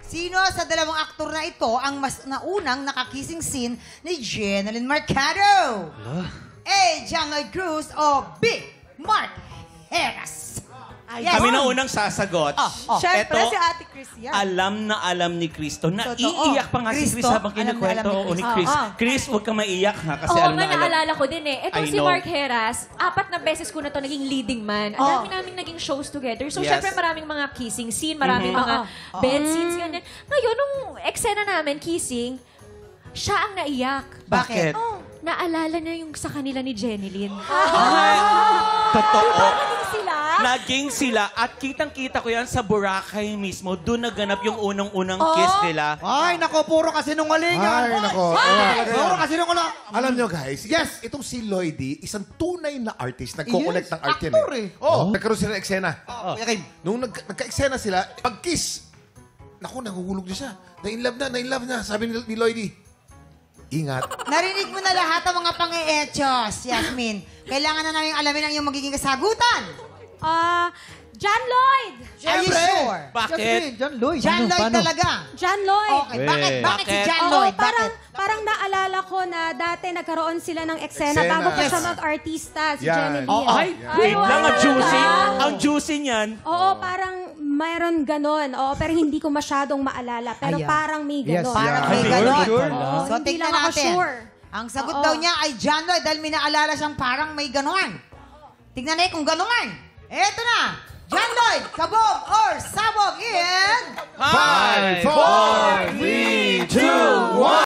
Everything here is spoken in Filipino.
Sino sa dalawang aktor na ito ang mas naunang nakakissing scene ni Jeneline Mercado? A. John Lloyd Cruz o B. Mark Heras? Yes. Kami na unang sasagot. Siyempre, Eto, si Ate Chris yan. alam na alam ni Cristo. Totoo. Naiiyak pa nga si Chris Cristo, habang kinukwento alam ni na Chris. alam ni Chris, huwag ka maiyak ha, kasi Oo alam nga, na alam. naalala ko din eh. Etong I si know. Mark Heras, 4 na beses ko na to naging leading man. Ang dami namin naging shows together. So, Yes. syempre maraming mga kissing scene, maraming mga bed scenes, ganyan. Ngayon, nung eksena namin, kissing, siya ang naiyak. Bakit? Naalala niya yung sa kanila ni Jeneline. Totoo. Naging sila. Naging sila at kitang-kita ko yan sa Boracay mismo. Doon naganap yung unang-unang kiss nila. Ay, nako, puro kasinungalingan. Ay, nako. Puro kasinungalingan. Alam nyo guys, yes, itong si Lloydie, isang tunay na artist. Nagko-collect ng art yan Actor eh. Oo, nagkaroon sila ng eksena. Kuya Kim. Nung nagka-eksena sila, pag-kiss, naku, nahuhulog na siya. Na-in-love na, sabi ni Lloydie. Ingat. Narinig mo na lahat ng mga pang-eechos, Yasmin. Kailangan na namin alamin ang iyong magiging kasagutan. John Lloyd! Are you sure? Bakit? John Lloyd. John Lloyd talaga. John Lloyd! Okay, bakit si John Oo, Lloyd? Bakit? parang naalala ko na dati nagkaroon sila ng eksena Eksena. bago pa Yes. siya mag-artista, si Yan. Genevieve. Ay, wait lang, ang juicy. talaga? Ang juicy niyan. Oo, parang mayroon ganon. Oo, pero hindi ko masyadong maalala. Pero Ayan. parang may ganon. Parang may Sure, ganon. sure. Oo, So, hindi tignan lang ako natin. sure. Ang sagot Oo. daw niya ay John Lloyd dahil may naalala siyang parang may ganon. Tignan natin kung ganon. Eto na. John Lloyd, kabog or sabog in... 5, 4, 3, 2, 1.